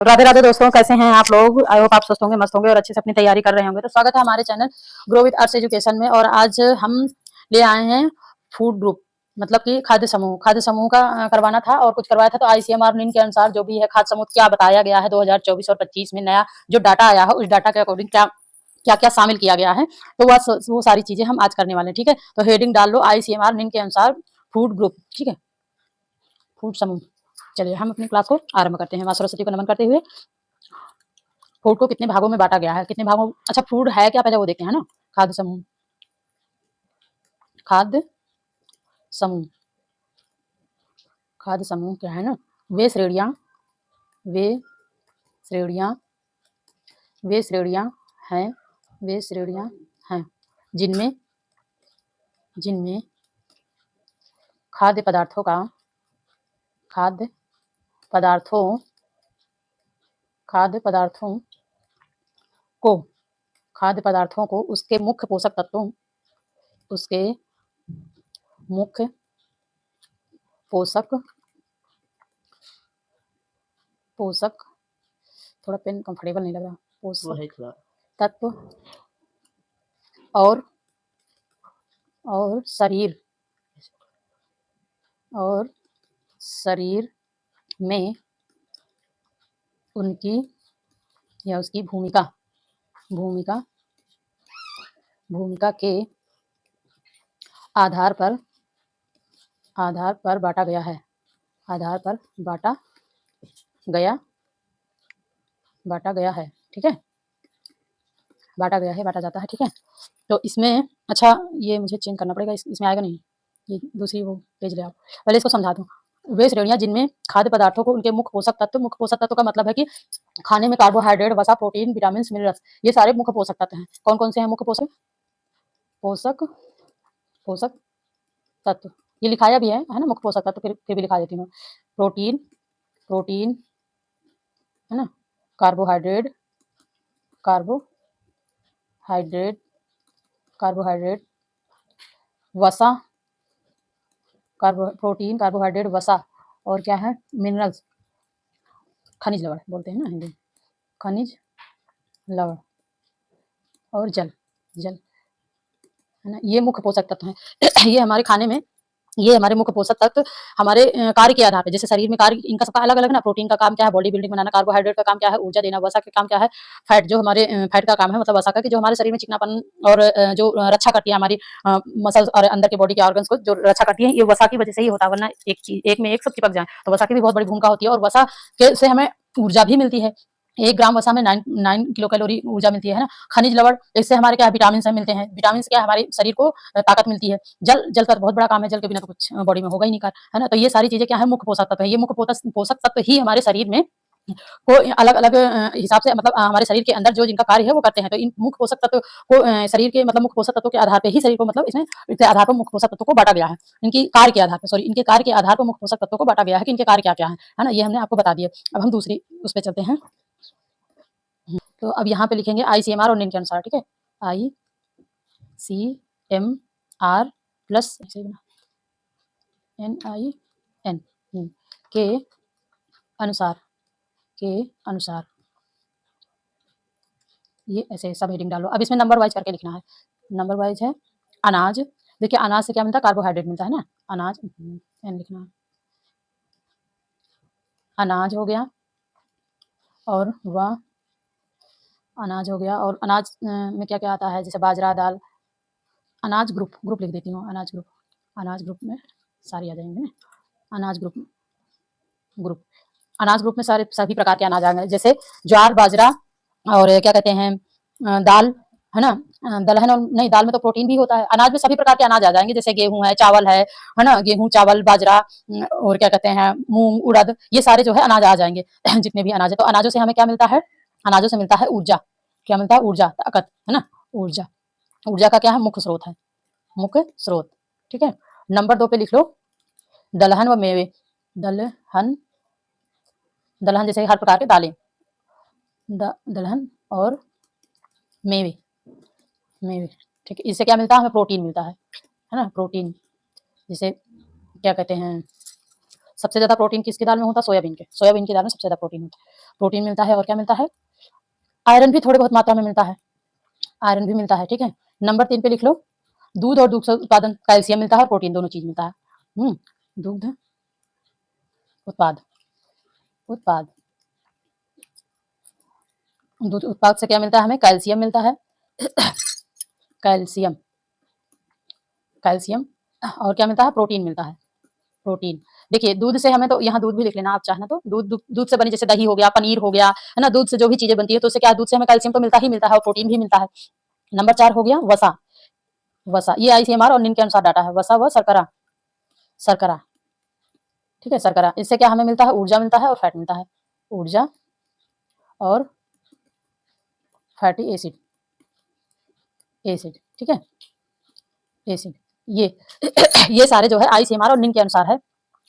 राधे राधे दोस्तों, कैसे हैं आप लोग। आई होप आप स्वस्थ होंगे, मस्त होंगे और अच्छे से अपनी तैयारी कर रहे होंगे। तो स्वागत है हमारे channel grow with earth education में। और आज हम ले आए हैं फूड ग्रुप, मतलब कि खाद्य समूह का करवाना था और कुछ करवाया था। तो आईसीएमआर नीन के अनुसार जो भी है खाद्य समूह क्या बताया गया है 2024 और 25 में नया जो डाटा आया है, उस डाटा के अकॉर्डिंग क्या क्या क्या शामिल किया गया है, तो वो सारी चीजें हम आज करने वाले हैं। ठीक है, तो हेडिंग डाल लो आईसीएमआर नीन के अनुसार फूड ग्रुप। ठीक है, फूड समूह। चलिए हम अपनी क्लास को आरंभ करते हैं। मां सरस्वती को नमन करते हुए। फूड को कितने भागों में बांटा गया है, कितने भागों। अच्छा, फूड है क्या, पहले वो देखते हैं ना। खाद्य समूह, खाद्य समूह, खाद्य समूह क्या है ना। वे श्रेणियां, वे श्रेणियां, वे श्रेणियां हैं, वे श्रेणियां हैं जिनमें जिनमें खाद्य पदार्थों का, खाद्य पदार्थों, खाद्य पदार्थों को, खाद्य पदार्थों को उसके मुख्य पोषक तत्वों, उसके मुख्य पोषक पोषक थोड़ा पेन कंफर्टेबल नहीं लग रहा। पोषक तत्व और शरीर और शरीर में उनकी या उसकी भूमिका भूमिका भूमिका के आधार पर बांटा गया है, आधार पर बांटा गया है। ठीक है, बांटा गया है, बांटा जाता है। ठीक है, तो इसमें अच्छा ये मुझे चेंज करना पड़ेगा, इसमें आएगा नहीं, ये दूसरी वो पेज ले आओ। पहले इसको समझा दूं। वे श्रेणियां जिनमें खाद्य पदार्थों को उनके मुख्य पोषक तत्व का मतलब है कि खाने में कार्बोहाइड्रेट, वसा, प्रोटीन, विटामिन, मिनरल्स, ये सारे मुख्य पोषक तत्व हैं। कौन कौन से हैं मुख्य पोषक पोषक पोषक तत्व? ये लिखाया भी है ना, मुख्य पोषक तत्व। फिर भी लिखा देती हूँ। प्रोटीन, प्रोटीन है ना, कार्बोहाइड्रेट, कार्बोहाइड्रेट, कार्बोहाइड्रेट, वसा, प्रोटीन, कार्बोहाइड्रेट, वसा, और क्या है, मिनरल्स, खनिज लवण बोलते हैं ना हिंदी, खनिज लवण, और जल है ना। ये मुख्य पोषक तत्व हैं। ये हमारे खाने में, ये हमारे मुख्य पोषक तत्व हमारे कार्य के आधार पे, जैसे शरीर में कार्य इनका सबका अलग अलग ना। प्रोटीन का काम क्या है, बॉडी बिल्डिंग बनाना। कार्बोहाइड्रेट का काम क्या है, ऊर्जा देना। वसा का काम क्या है, फैट, जो हमारे फैट का काम है, मतलब वसा का, कि जो हमारे शरीर में चिकनापन और जो रक्षा करती है हमारी मसल्स और अंदर के बॉडी के ऑर्गन्स को जो रक्षा करती है, ये वसा की वजह से ही होता है। वरना एक में एक सब चिपक जाए। तो वसा की भी बहुत बड़ी भूमिका होती है, और वसा से हमें ऊर्जा भी मिलती है। 1 ग्राम वसा में 9 किलो कैलोरी ऊर्जा मिलती है ना। खनिज लवण, इससे हमारे क्या विटामिन मिलते हैं। विटामिन क्या, हमारे शरीर को ताकत मिलती है। जल का बहुत बड़ा काम है, जल के बिना तो कुछ बॉडी में होगा ही नहीं कार्य, है ना। तो ये सारी चीजें क्या है, मुख्य पोषक तत्व है। ये मुख्य पोषक तत्व ही हमारे शरीर में को अलग अलग हिसाब से, मतलब हमारे शरीर के अंदर जो जिनका कार्य है वो करते हैं। तो इन मुख्य पोषक तत्व को शरीर के, मतलब मुख्य पोषक तत्व के आधार पर ही शरीर को, मतलब इसमें इसके आधार पर मुख्य पोषक तत्व को बांटा गया है। इनकी कार्य के आधार पर, इनके कार्य के आधार पर मुख्य पोषक तत्व को बांटा गया है कि इनके कार्य क्या क्या है ना। ये हमने आपको बता दिया। अब हम दूसरी उस पर चलते हैं। तो अब यहाँ पे लिखेंगे आईसीएमआर और नीन के अनुसार। ठीक है, ICMR प्लस NIN के अनुसार, ये ऐसे सब हेडिंग डालो। अब इसमें नंबर वाइज करके लिखना है। नंबर वाइज है अनाज। देखिए अनाज से क्या मिलता है, कार्बोहाइड्रेट मिलता है ना। अनाज एन लिखना है। अनाज हो गया, और वह अनाज हो गया। और अनाज में क्या क्या आता है, जैसे बाजरा, दाल। अनाज ग्रुप लिख देती हूँ। अनाज ग्रुप में सारी आ जाएंगे ना। अनाज ग्रुप अनाज ग्रुप में सारे सभी प्रकार के अनाज आएंगे, जैसे ज्वार, बाजरा, और क्या कहते हैं दाल, है ना। दलहन, और नहीं, दाल में तो प्रोटीन भी होता है। अनाज में सभी प्रकार के अनाज आ जाएंगे, जैसे गेहूं है, चावल है ना। गेहूं, चावल, बाजरा, और क्या कहते हैं मूंग, उड़द, ये सारे जो है अनाज आ जाएंगे। जितने भी अनाज है। तो अनाजों से हमें क्या मिलता है, अनाजों से मिलता है ऊर्जा। क्या मिलता है, ऊर्जा, ताकत, है ना। ऊर्जा का क्या है, मुख्य स्रोत है, मुख्य स्रोत। ठीक है, नंबर 2 पे लिख लो दलहन व मेवे। दलहन जैसे हर प्रकार के दालें, दलहन और मेवे। ठीक है, इससे क्या मिलता है, हमें प्रोटीन मिलता है ना। प्रोटीन, जैसे क्या कहते हैं सबसे ज़्यादा प्रोटीन किसकी दाल में होता है? सोयाबीन के। सोयाबीन की दाल में सबसे ज़्यादा प्रोटीन होता है। प्रोटीन मिलता है और क्या मिलता है? आयरन भी थोड़ी बहुत मात्रा में मिलता है। आयरन भी मिलता है, ठीक है। नंबर 3 पे लिख लो, दूध और दूध से उत्पादन, कैल्शियम मिलता है और प्रोटीन दोनों चीज़ मिलता है। दूध उत्पाद उत्पाद दूध उत्पाद से क्या मिलता है हमें? कैल्शियम मिलता है। कैल्शियम कैल्शियम और क्या मिलता है? प्रोटीन मिलता है। प्रोटीन देखिए, दूध से हमें, तो यहाँ दूध भी लिख लेना आप चाहना तो, दूध से बनी जैसे दही हो गया, पनीर हो गया, है ना, दूध से जो भी चीजें बनती है तो उससे क्या, दूध से हमें कैल्शियम तो मिलता ही मिलता है और प्रोटीन भी मिलता है। नंबर 4 हो गया वसा। वसा ये आईसीएमआर और निन के अनुसार डाटा है। वसा व शर्करा, शर्करा, ठीक है, शर्करा। इससे क्या हमें मिलता है? ऊर्जा मिलता है और फैट मिलता है। ऊर्जा और फैटी एसिड, एसिड, ठीक है, एसिड। ये ये सारे जो है आईसीएमआर और निन के अनुसार है,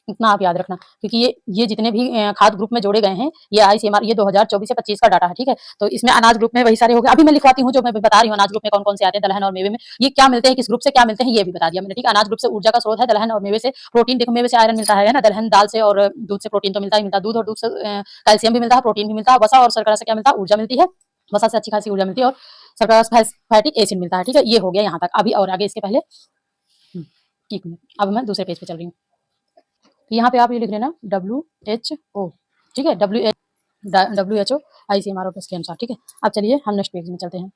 इतना आप याद रखना, क्योंकि ये जितने भी खाद ग्रुप में जोड़े गए हैं, ये आईसीएमआर, ये 2024 से 25 का डाटा है, ठीक है। तो इसमें अनाज ग्रुप में वही सारे हो गए। अभी मैं लिखवाती हूँ जो मैं बता रही हूँ, अनाज ग्रुप में कौन कौन से आते हैं, दलहन और मेवे में ये क्या मिलते हैं, किस ग्रुप से क्या मिलते हैं, ये भी बता दिया मैंने, ठीक है। अनाज ग्रुप से ऊर्जा का स्रोत है, दलहन और मेवे से प्रोटीन, देखो मेवे से आयरन मिलता है ना, दलहन दाल से और दूध से प्रोटीन तो मिलता ही मिलता है। दूध और दूध से कैल्शियम भी मिलता है, प्रोटीन भी मिलता है। वसा और शर्करा से क्या मिलता है? ऊर्जा मिलती है। वसा से अच्छी खासी ऊर्जा मिलती है और शर्करा से फैटिक एसिड मिलता है, ठीक है। ये हो गया यहाँ तक। अभी और आगे इसके पहले ठीक है, अब मैं दूसरे पेज पे चल रही हूँ। तो यहाँ पे आप ये लिख लेना WHO, ठीक है, WHO ICMR प्लस के अनुसार, ठीक है। अब चलिए हम नेक्स्ट पेज में चलते हैं।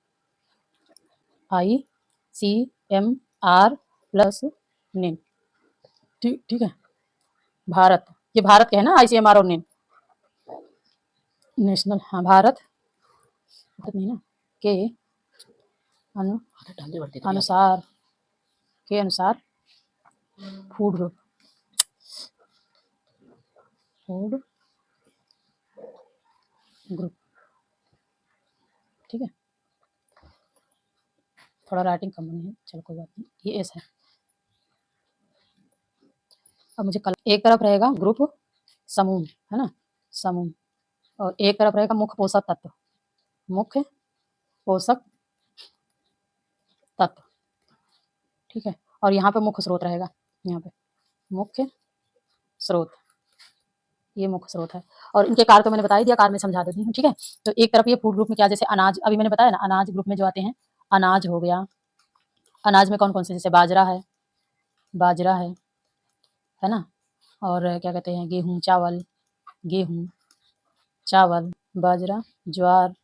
ICMR प्लस निन, ठीक है। भारत, ये भारत के है ना ICMR और निन, नेशनल, हाँ भारत नहीं ना, के अनुसार, के अनुसार फूड ग्रुप, फूड ग्रुप, ठीक है। थोड़ा राइटिंग कम बनी है, चलो कोई बात नहीं, ये एस है। अब मुझे कल एक तरफ रहेगा ग्रुप समूह, है ना, समूह, और एक तरफ रहेगा मुख्य पोषक तत्व, मुख्य पोषक तत्व, ठीक है। और यहाँ पे मुख्य स्रोत रहेगा, यहाँ पे मुख्य स्रोत, ये मुख्य स्रोत है। और इनके कार्य तो मैंने बता ही दिया, कार्य में समझा देती हूँ, ठीक है। तो एक तरफ ये फूड ग्रुप में क्या, जैसे अनाज, अभी मैंने बताया ना, अनाज ग्रुप में जो आते हैं, अनाज हो गया, अनाज में कौन कौन से, जैसे बाजरा है, बाजरा है ना, और क्या कहते हैं, गेहूँ, चावल, गेहूँ, चावल, बाजरा, ज्वार,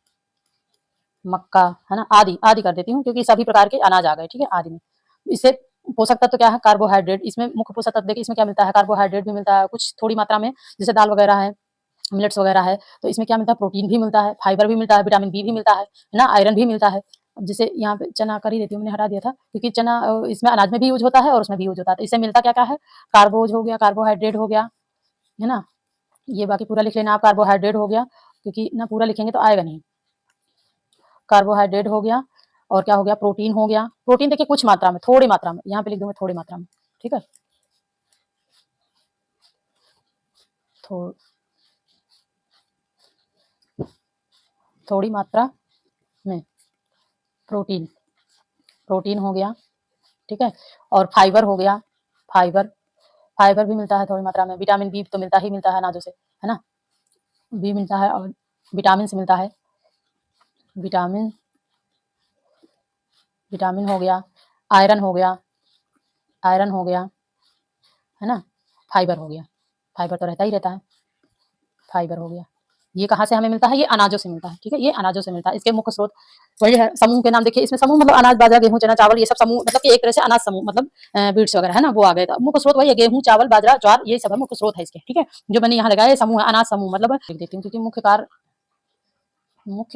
मक्का, है ना, आदि आदि कर देती हूँ क्योंकि सभी प्रकार के अनाज आ गए, ठीक है, आदि में। इससे पोषक तत्व क्या है? कार्बोहाइड्रेट। इसमें मुख्य पोषक तत्व देखिए इसमें क्या मिलता है? कार्बोहाइड्रेट भी मिलता है कुछ थोड़ी मात्रा में, जैसे दाल वगैरह है, मिलेट्स वगैरह है, तो इसमें क्या मिलता है? प्रोटीन भी मिलता है, फाइबर भी मिलता है, विटामिन बी भी मिलता है ना, आयरन भी मिलता है। अब जैसे यहाँ पे चना कर ही देती हूँ, मैंने हटा दिया था क्योंकि चना इसमें अनाज में भी यूज होता है और उसमें भी यूज होता है। तो इससे मिलता क्या क्या है? कार्बोज हो गया, कार्बोहाइड्रेट हो गया, है ना, ये बाकी पूरा लिख लेना आप, कार्बोहाइड्रेट हो गया, क्योंकि ना पूरा लिखेंगे तो आएगा नहीं। कार्बोहाइड्रेट हो गया, और क्या हो गया? प्रोटीन हो गया। प्रोटीन देखिए कुछ मात्रा में, थोड़ी मात्रा में, यहाँ पे लिख दूंगा थोड़ी मात्रा में, ठीक है, थोड़ी मात्रा में प्रोटीन, प्रोटीन हो गया, ठीक है। और फाइबर हो गया, फाइबर, फाइबर भी मिलता है थोड़ी मात्रा में। विटामिन बी तो मिलता ही मिलता है अनाजों से, है ना, बी मिलता है, और विटामिन से मिलता है, विटामिन, विटामिन हो गया, आयरन हो गया, आयरन हो गया, है ना, फाइबर हो गया, फाइबर तो रहता ही रहता है, फाइबर हो गया। ये कहाँ से हमें मिलता है? ये अनाजों से मिलता है, ठीक है, ये अनाजों से मिलता है। इसके मुख्य स्रोत वही है। समूह के नाम देखिए, इसमें समूह मतलब अनाज, बाजरा, गेहूं, चना, चावल, ये सब समूह, मतलब कि एक तरह से अनाज समूह, मतलब बीट्स वगैरह, है ना, वो आ गए। मुख्य स्रोत वही है, गेहूं, चावल, बाजरा, ज्वार, ये सब है मुख्य स्रोत है इसके, ठीक है। जो मैंने यहाँ लगाया समूह है, अनाज समूह, मतलब लिख देती हूँ क्योंकि मुख्य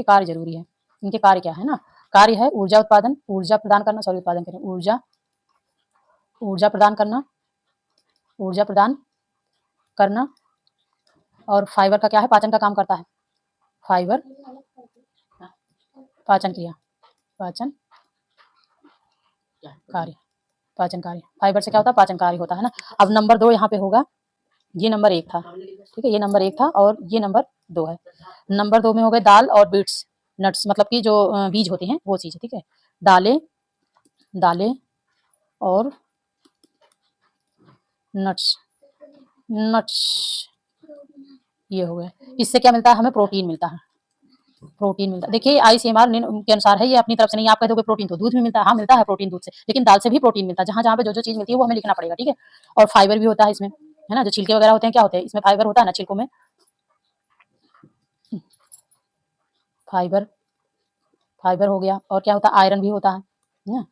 कार्य जरूरी है। इनके कार्य क्या है ना, कार्य है ऊर्जा उत्पादन, ऊर्जा प्रदान करना, सॉरी उत्पादन करें, ऊर्जा, ऊर्जा प्रदान करना, ऊर्जा प्रदान करना। और फाइबर का क्या है? पाचन का काम करता है, फाइबर पाचन क्रिया, पाचन कार्य, पाचन कार्य। फाइबर से क्या होता है? पाचन कार्य होता है ना। अब नंबर 2 यहाँ पे होगा, ये नंबर 1 था, ठीक है, ये नंबर 1 था और ये नंबर 2 है। नंबर 2 में हो गए दाल और बीट्स, नट्स, मतलब कि जो बीज होते हैं वो चीज़, ठीक है, दालें, दालें और नट्स, नट्स, ये हो गया। इससे क्या मिलता है हमें? प्रोटीन मिलता है, प्रोटीन मिलता है। देखिए आईसीएमआर के अनुसार है, ये अपनी तरफ से नहीं। आप कह दोगे प्रोटीन तो दूध में मिलता है, हाँ मिलता है प्रोटीन दूध से, लेकिन दाल से भी प्रोटीन मिलता है। जहाँ जहाँ पे जो जो चीज़ मिलती है वो हमें लिखना पड़ेगा, ठीक है। और फाइबर भी होता है इसमें, है ना। जो छिलके वगैरह होते हैं क्या होते हैं इसमें? फाइबर होता है ना छिलकों में, फाइबर, फाइबर हो गया। और क्या होता है? आयरन भी होता है ना,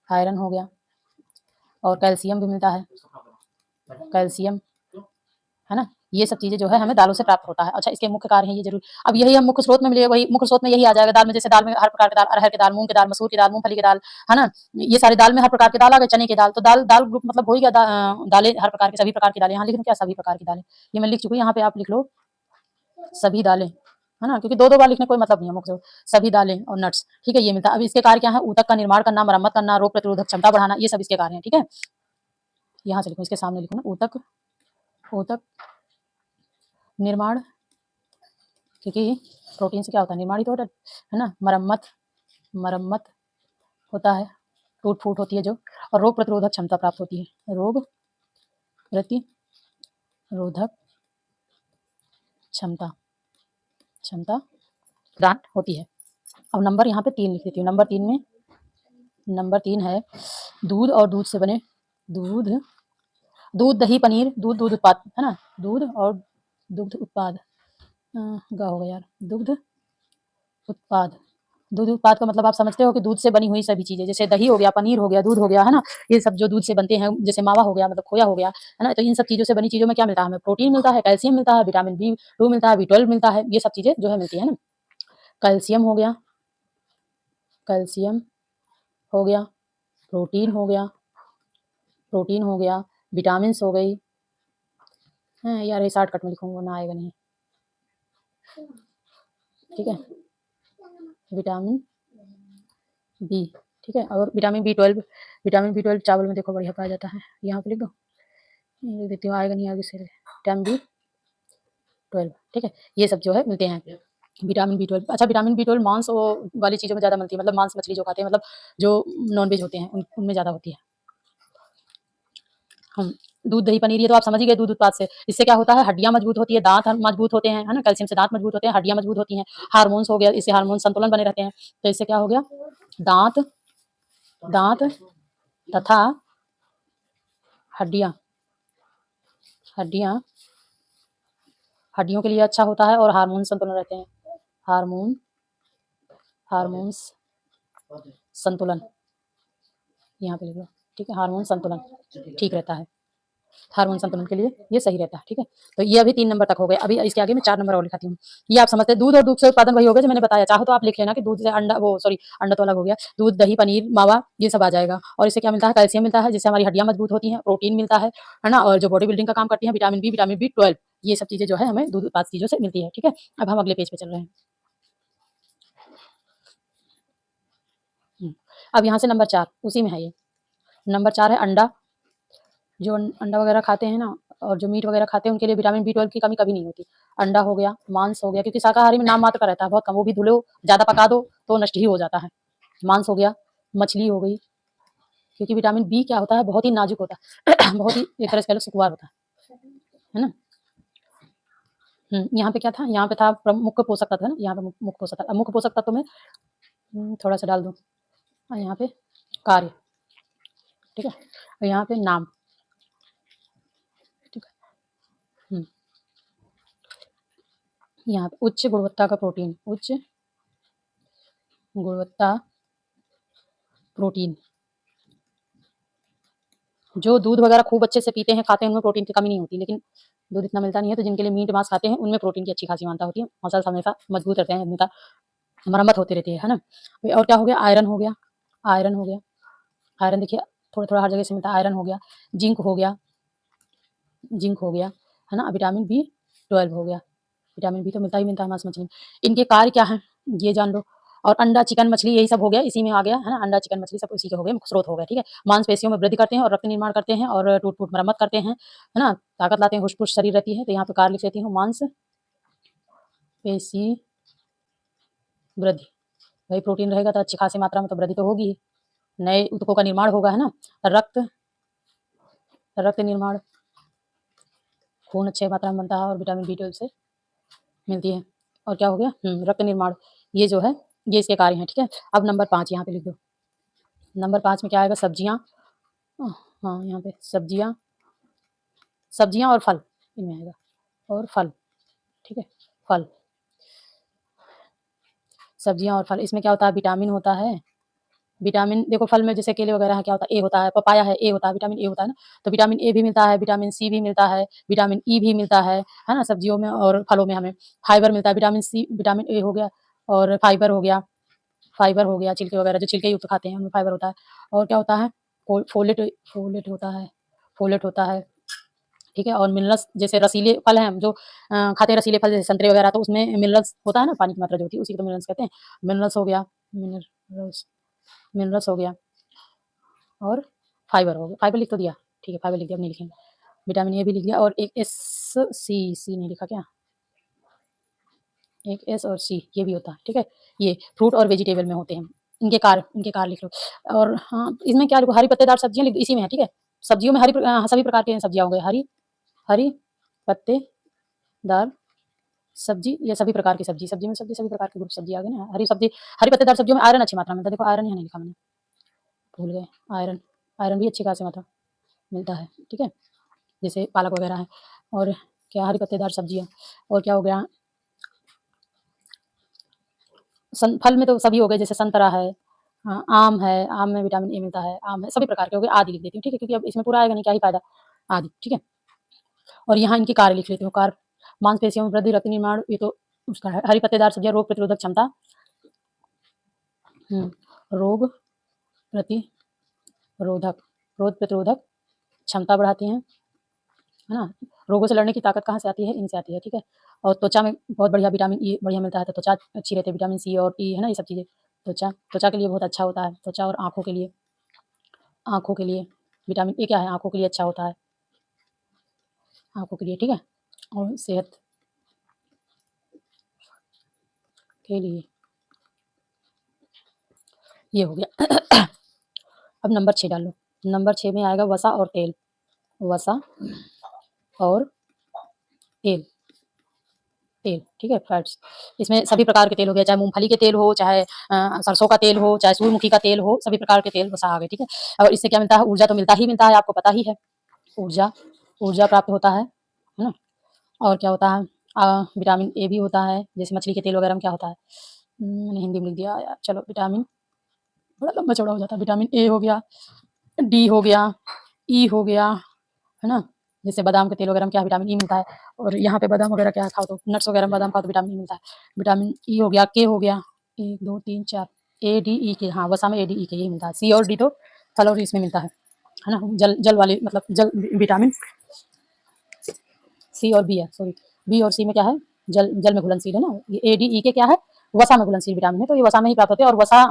आयरन हो गया। और कैल्शियम भी मिलता है, कैल्शियम, है ना। ये सब चीज़ें जो है हमें दालों से प्राप्त होता है। अच्छा, इसके मुख्य कार्य हैं ये जरूर। अब यही हम मुख्य स्रोत में मिले, वही मुख्य स्रोत में यही आ जाएगा दाल में। जैसे दाल में हर प्रकार की दाल, अरहर की दाल, मूंग की दाल, मसूर की दाल, मूंगफली की दाल, है ना। ये सारी दाल में हर प्रकार की दाल आ गई। चने की दाल, तो दाल दाल ग्रुप मतलब हो ही गया। दालें हर प्रकार की, सभी प्रकार की दालें। यहाँ लिख रहे क्या? सभी प्रकार की दालें। ये मैं लिख चुकी हूँ, यहाँ पे आप लिख लो सभी दालें, है ना, क्योंकि दो दो बार लिखने कोई मतलब नहीं है। मुख्य सभी दालें और नट्स, ठीक है, ये मिलता है। अब इसके कार्य क्या है? ऊतक का निर्माण करना, मरम्मत करना, रोग प्रतिरोधक क्षमता बढ़ाना, ये सब इसके कार्य हैं, ठीक है। यहाँ से लिखो, इसके सामने लिखो ना, ऊतक, ऊतक निर्माण, क्योंकि प्रोटीन से क्या होता है? निर्माण ही तो होता है ना। मरम्मत, मरम्मत होता है, टूट फूट होती है जो। और रोग प्रतिरोधक क्षमता प्राप्त होती है, रोग प्रतिरोधक क्षमता, क्षमता प्रदान होती है। अब नंबर यहाँ पे 3 लिख देती हूँ। नंबर 3 में, नंबर 3 है दूध और दूध से बने, दूध, दूध दही पनीर, दूध, दूध उत्पाद, है ना। दूध और दुग्ध उत्पाद, गा होगा यार, दुग्ध उत्पाद। दूध उत्पाद का मतलब आप समझते हो कि दूध से बनी हुई सभी चीजें, जैसे दही हो गया, पनीर हो गया, दूध हो गया, है ना। ये सब जो दूध से बनते हैं, जैसे मावा हो गया मतलब खोया हो गया, है ना। तो इन सब चीजों से बनी चीजों में क्या मिलता है हमें? प्रोटीन मिलता है, कैल्शियम मिलता है, विटामिन B2 मिलता है, B12 मिलता है। ये सब चीजें जो है मिलती है ना। कैल्शियम हो गया, कैल्शियम हो गया, प्रोटीन हो गया, प्रोटीन हो गया, विटामिन हो गई। यार ये शॉर्टकट में लिखूंगा ना आएगा नहीं, ठीक है। विटामिन बी, ठीक है। और विटामिन B12, विटामिन B12 चावल में देखो बढ़िया पाया जाता है। यहाँ पे लिख दो, लिख देती हूँ, आएगा नहीं आगे से। विटामिन B12, ठीक है। ये सब जो है मिलते हैं, विटामिन B12। अच्छा, विटामिन B12 मांस वाली चीज़ों में ज़्यादा मिलती है, मतलब मांस मछली जो खाते हैं, मतलब जो नॉनवेज होते हैं उनमें ज़्यादा होती है। हम दूध दही पनीर ये तो आप समझ ही गए, दूध उत्पाद से। इससे क्या होता है? हड्डियां मजबूत होती है, दांत मजबूत होते हैं, है ना। कैल्शियम से दांत मजबूत होते हैं, हड्डियां मजबूत होती हैं। हार्मोन्स हो गया, इससे हार्मोन संतुलन बने रहते हैं। तो इससे क्या हो गया? दांत, दांत तथा हड्डियां, हड्डियां, हड्डियों के लिए अच्छा होता है। और हार्मोन संतुलन रहते हैं, हार्मोन, हार्मोन्स संतुलन, यहाँ पे लिख लो, ठीक है। हार्मोन संतुलन ठीक रहता है, हार्मोन संतुलन के लिए ये सही रहता है, ठीक है। तो ये अभी 3 नंबर तक हो गए। अभी इसके आगे मैं 4 नंबर और लिखाती हूँ। ये आप समझते हैं, दूध और दूध से उत्पादन वही हो गया जो मैंने बताया। चाहो तो आप लिख लेना कि दूध से अंडा, वो सॉरी अंडा तो अलग हो गया, दूध दही पनीर मावा ये सब आ जाएगा। और इससे क्या मिलता है? कैल्शियम मिलता है, जिससे हमारी हड्डियां मजबूत होती हैं, प्रोटीन मिलता है ना। और जो बॉडी बिल्डिंग का काम करती है, विटामिन B, विटामिन B12, ये सब चीजें जो है हमें दूध उत्पाद चीजों से मिलती है, ठीक है। अब हम अगले पेज पे चल रहे हैं। अब यहाँ से नंबर 4 उसी में है। ये नंबर 4 है अंडा। जो अंडा वगैरह खाते हैं ना, और जो मीट वगैरह खाते हैं, उनके लिए विटामिन B12 की कमी कभी नहीं होती। अंडा हो गया, मांस हो गया, क्योंकि शाकाहारी में नाम मात्र का रहता है, बहुत कम, वो भी धुलो, ज़्यादा पका दो तो नष्ट ही हो जाता है। मांस हो गया, मछली हो गई, क्योंकि विटामिन B क्या होता है? बहुत ही नाजुक होता है बहुत ही एक तरह से कह लो सुकुमार होता है ना। यहाँ पे क्या था? यहाँ पे था मुख्य पोषक तत्व, है ना। यहाँ पे मुख्य पोषक तत्व, मुख्य पोषक तत्व में थोड़ा सा डाल दूँ। यहाँ पे कार्य, ठीक है। और यहाँ पे नाम, ठीक है। यहाँ पे उच्च गुणवत्ता का प्रोटीन, उच्च गुणवत्ता प्रोटीन। जो दूध वगैरह खूब अच्छे से पीते हैं, खाते हैं, उनमें प्रोटीन की कमी नहीं होती, लेकिन दूध इतना मिलता नहीं है। तो जिनके लिए मीट मांस खाते हैं, उनमें प्रोटीन की अच्छी खासी मात्रा होती है। मसल्स हमेशा मजबूत रहते हैं, हमेशा मरम्मत होती रहती है ना। और क्या हो गया? आयरन हो गया, आयरन हो गया, आयरन देखिए थोड़ा थोड़ा हर जगह से मिलता है। आयरन हो गया, जिंक हो गया, जिंक हो गया, है ना। विटामिन B12 हो गया, विटामिन B तो मिलता ही मिलता है मांस मछली में। इनके कार्य क्या हैं ये जान लो। और अंडा चिकन मछली यही सब हो गया, इसी में आ गया, है ना। अंडा चिकन मछली सब उसी के हो गए, मुख्य स्रोत हो गए, ठीक है। मांसपेशियों में वृद्धि करते हैं और रक्त निर्माण करते हैं और टूट फूट मरम्मत करते हैं, है ना। ताकत लाते हैं, हुश पुश शरीर रहती है। तो यहाँ पे कार्य लिख देती हूँ, मांस पेशी वृद्धि। भाई प्रोटीन रहेगा तो अच्छी खासी मात्रा में तो वृद्धि तो होगी ही, नए ऊतकों का निर्माण होगा, है ना। रक्त, रक्त निर्माण खून अच्छे मात्रा में बनता है और विटामिन B12 से मिलती है। और क्या हो गया रक्त निर्माण, ये जो है ये इसके कार्य हैं, ठीक है। अब नंबर 5 यहाँ पे लिख दो। नंबर 5 में क्या आएगा, सब्जियाँ, हाँ यहाँ पे सब्जियाँ, सब्जियाँ और फल इनमें आएगा, और फल, ठीक है, फल, सब्जियाँ और फल। इसमें क्या होता है, विटामिन होता है। विटामिन देखो फल में जैसे केले वगैरह है, क्या होता है, ए होता है, पपाया है, ए होता है, विटामिन ए होता है ना, तो विटामिन ए भी मिलता है, विटामिन सी भी मिलता है, विटामिन ई भी मिलता है ना, सब्जियों में और फलों में हमें फाइबर मिलता है, विटामिन सी, विटामिन ए हो गया, और फाइबर हो गया, फाइबर हो गया, छिलके वगैरह जो छिलके युक्त खाते हैं उनमें फाइबर होता है। और क्या होता है, फोलेट, फोलेट होता है, फोलेट होता है, ठीक है। और मिनरल्स, जैसे रसीले फल हैं हम जो खाते हैं, रसीले फल जैसे संतरे वगैरह, तो उसमें मिनरल्स होता है ना, पानी की मात्रा जो होती है उसी को तो मिनरल्स कहते हैं। मिनरल्स हो गया, मिनरल्स, मिनरल्स हो गया, और फाइबर हो गया, फाइबर लिख तो दिया, ठीक है, फाइबर लिख दिया, अब नहीं लिखेंगे। विटामिन ए भी लिख दिया, और एक एस, सी नहीं लिखा क्या, एक एस और सी ये भी होता है, ठीक है। ये फ्रूट और वेजिटेबल में होते हैं, इनके कार्य लिख लो। और हाँ इसमें क्या लिखो, हरी पत्तेदार सब्जियां लिख दो, इसी में है, ठीक है। सब्जियों में सभी प्रकार की सब्जियां हो गई, हरी, हरी पत्तेदार सब्जी, ये सभी प्रकार की सब्जी, सब्जी में सभी प्रकार के ग्रुप सब्जी आ गए ना। हरी सब्जी, हरी पत्तेदार सब्जियों में आयरन अच्छी मात्रा में मिलता है, देखो आयरन यहाँ नहीं लिखा मैंने, भूल गए, आयरन, आयरन भी अच्छी खासी मात्रा मिलता है, ठीक है, जैसे पालक वगैरह है। और क्या, हरी पत्तेदार सब्जियाँ। और क्या हो गया, फल में तो सभी हो गए, जैसे संतरा है, हाँ, आम है, आम में विटामिन ए मिलता है, आम है, सभी प्रकार के हो गए, आदि लिख देती हूँ, ठीक है, क्योंकि अब इसमें पूरा आएगा नहीं, क्या ही फायदा, आदि, ठीक है। और यहाँ इनके कार्य लिख लेती हूँ, कार्य, मांसपेशियों में वृद्धि, रक्त निर्माण, ये तो उसका है। हरी पत्तेदार सब्जियाँ रोग प्रतिरोधक क्षमता, रोग प्रतिरोधक, रोग प्रतिरोधक क्षमता बढ़ाती हैं, है ना। रोगों से लड़ने की ताकत कहाँ से आती है, इनसे आती है, ठीक है। और त्वचा में बहुत बढ़िया विटामिन ई बढ़िया मिलता है, तो त्वचा अच्छी रहती है, विटामिन सी और ई, है ना, ये सब चीज़ें त्वचा, त्वचा के लिए बहुत अच्छा होता है, त्वचा और आँखों के लिए, आँखों के लिए विटामिन ए क्या है, आँखों के लिए अच्छा होता है, आँखों के लिए, ठीक है। और सेहत के लिए ये हो गया। अब नंबर 6 डाल लो। नंबर 6 में आएगा वसा और तेल, वसा और तेल, तेल, ठीक है, फैट्स। इसमें सभी प्रकार के तेल हो गया, चाहे मूँगफली के तेल हो, चाहे सरसों का तेल हो, चाहे सूर्यमुखी का तेल हो, सभी प्रकार के तेल वसा आ गए, ठीक है। और इससे क्या मिलता है, ऊर्जा तो मिलता ही मिलता है, आपको पता ही है, ऊर्जा, ऊर्जा प्राप्त होता है ना। और क्या होता है, विटामिन ए भी होता है, जैसे मछली के तेल वगैरह में क्या होता है, मैंने हिंदी में लिख दिया यार, चलो विटामिन, बड़ा लंबा चौड़ा हो जाता है, विटामिन ए हो गया, डी हो गया, ई हो गया, है ना। जैसे बादाम के तेल वगैरह में क्या विटामिन ई मिलता है, और यहाँ पे बादाम वगैरह क्या खाओ तो नट्स वगैरह में बादाम खाओ तो विटामिन ई मिलता है। विटामिन ई हो गया, के हो गया, 1 2 3 4, ए डी ई के, हाँ वसा में ए डी ई के यही मिलता है। सी और डी तो फल और इसमें मिलता है ना, जल, जल वाले मतलब जल विटामिन, सी और बी है, सॉरी, बी और सी में क्या है, जल, जल में घुलनशील है ना। ये ए डी ई के क्या है, वसा में घुलनशील विटामिन है, तो ये वसा में ही प्राप्त होते हैं, और वसा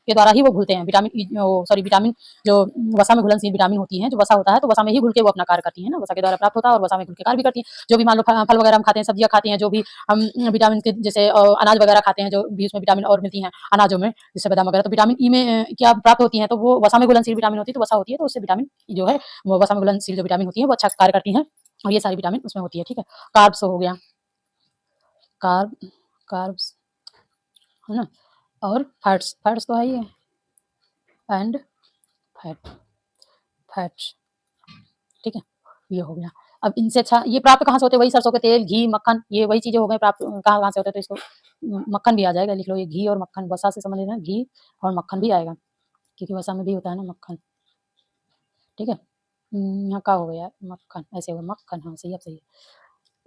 के द्वारा ही वो घुलते हैं, विटामिन सॉरी विटामिन जो वसा में घुलनशील विटामिन होती हैं, जो वसा होता है, तो वसा में ही घुल के वो अपना कार्य करती है ना, वसा के द्वारा प्राप्त होता है और वसा में घुल के कार्य भी करती है। जो भी मान लो फल वगैरह हम खाते हैं, सब्जियां खाते हैं, जो भी हम विटामिन के जैसे अनाज वगैरह खाते हैं, जो भी उसमें विटामिन और मिलती हैं अनाजों में, जैसे बादाम वगैरह, तो विटामिन ई में क्या प्राप्त होती है, तो वो वसा में घुलनशील विटामिन होती है, तो वसा होती है, तो उससे विटामिन जो है वो वसा में घुलनशील जो विटामिन होती है वो अच्छा कार्य करती है, और ये सारी विटामिन उसमें होती है, ठीक है। कार्ब्स हो गया, कार्ब, कार्ब्स, है ना। और फैट्स, फैट्स तो है ही है, एंड फैट, फैट्स, ठीक है, ये हो गया। अब इनसे अच्छा ये प्राप्त कहाँ से होते हैं, वही सरसों के तेल, घी, मक्खन, ये वही चीजें हो गई प्राप्त, कहाँ कहाँ से होते हैं, तो इसको मक्खन भी आ जाएगा, लिख लो, ये घी और मक्खन, वसा से समझ लेना, घी और मक्खन भी आएगा, क्योंकि वसा में भी होता है ना मक्खन, ठीक है। यहाँ का हो गया मक्खन, ऐसे हुआ मक्खन, हाँ सही, अब सही है।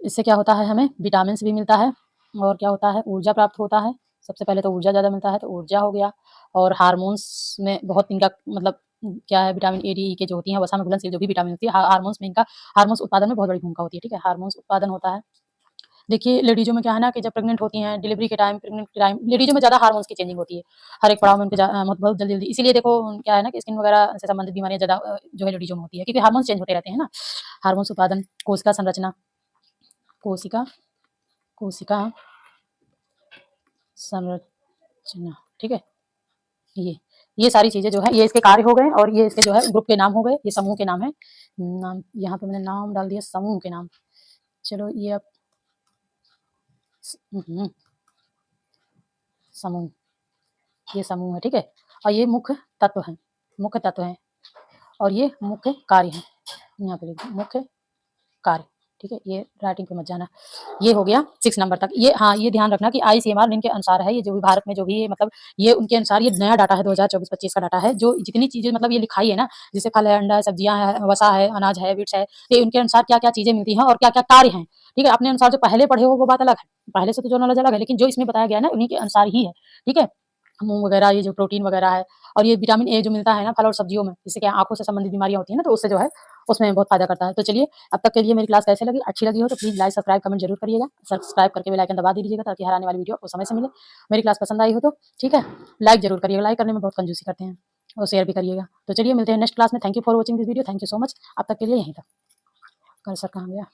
इससे क्या होता है, हमें विटामिन भी मिलता है, और क्या होता है, ऊर्जा प्राप्त होता है, सबसे पहले तो ऊर्जा ज़्यादा मिलता है, तो ऊर्जा हो गया। और हार्मोन्स में बहुत इनका मतलब क्या है, विटामिन ए, डी, ई के जो होती हैं वसा में घुलनशील जो भी विटामिन होती है, हार्मोन्स में इनका, हार्मोन्स उत्पादन में बहुत बड़ी भूमिका होती है, ठीक है, हार्मोन्स उत्पादन होता है। देखिए लेडीज़ों में क्या है ना, कि जब प्रेग्नेंट होती हैं, डिलीवरी के टाइम, प्रेग्नेंट के टाइम लेडीज़ों में ज़्यादा हार्मोन्स की चेंजिंग होती है, हर एक पड़ाव में उनके बहुत जल्दी-जल्दी, इसीलिए देखो क्या है ना, कि स्किन वगैरह से संबंधित बीमारियाँ ज़्यादा जो है लेडीज़ों में होती है, क्योंकि हार्मोन्स चेंज होते रहते हैं ना। हार्मोन्स उत्पादन, कोशिका संरचना, कोशिका, कोशिका संरचना, ठीक है। ये सारी चीज़ें जो है ये इसके कार्य हो गए, और ये इसके जो है ग्रुप के नाम हो गए, ये समूह के नाम है। नाम यहाँ पे मैंने नाम डाल दिया समूह के नाम, चलो ये अब समूह, ये समूह है, ठीक है। और ये मुख्य तत्व हैं, मुख्य तत्व हैं, और ये मुख्य कार्य हैं। यहाँ पे लिख मुख्य कार्य, ठीक है। ये राइटिंग पे मत जाना। ये हो गया 6 नंबर तक। ये हाँ, ये ध्यान रखना कि आईसीएमआर इनके अनुसार है, ये जो भी भारत में जो भी मतलब ये उनके अनुसार ये नया डाटा है, 2024-25 का डाटा है। जो जितनी चीजें मतलब ये लिखाई है ना, जैसे फल है, अंडा है, सब्जियां है, वसा है, अनाज है, बीट्स है, तो उनके अनुसार क्या क्या चीजें मिलती हैं और क्या क्या कार्य हैं, ठीक है। अपने अनुसार जो पहले पढ़े हो वो बात अलग है, पहले से तो जो नॉलेज अलग है, लेकिन जो इसमें बताया गया है ना उन्हीं के अनुसार ही है, ठीक है। मूंग वगैरह, ये जो प्रोटीन वगैरह है, और ये विटामिन ए जो मिलता है ना फल और सब्जियों में, जिससे क्या आंखों से संबंधित बीमारियां होती है ना, तो उससे जो है उसमें बहुत फायदा करता है। तो चलिए, अब तक के लिए मेरी क्लास कैसे लगी, अच्छी लगी हो तो प्लीज लाइक सब्सक्राइब कमेंट जरूर करिएगा, सब्सक्राइब करके बेल आइकन दबा दीजिएगा ताकि हर आने वाली वीडियो आपको समय से मिले। मेरी क्लास पसंद आई हो तो ठीक है, लाइक जरूर करिएगा, लाइक करने में बहुत कंजूसी करते हैं, और शेयर भी करिएगा। तो चलिए मिलते हैं नेक्स्ट क्लास में। Thank you for watching this video, thank you so much. अब तक के लिए यहीं तक। कल सर कहाँ गया।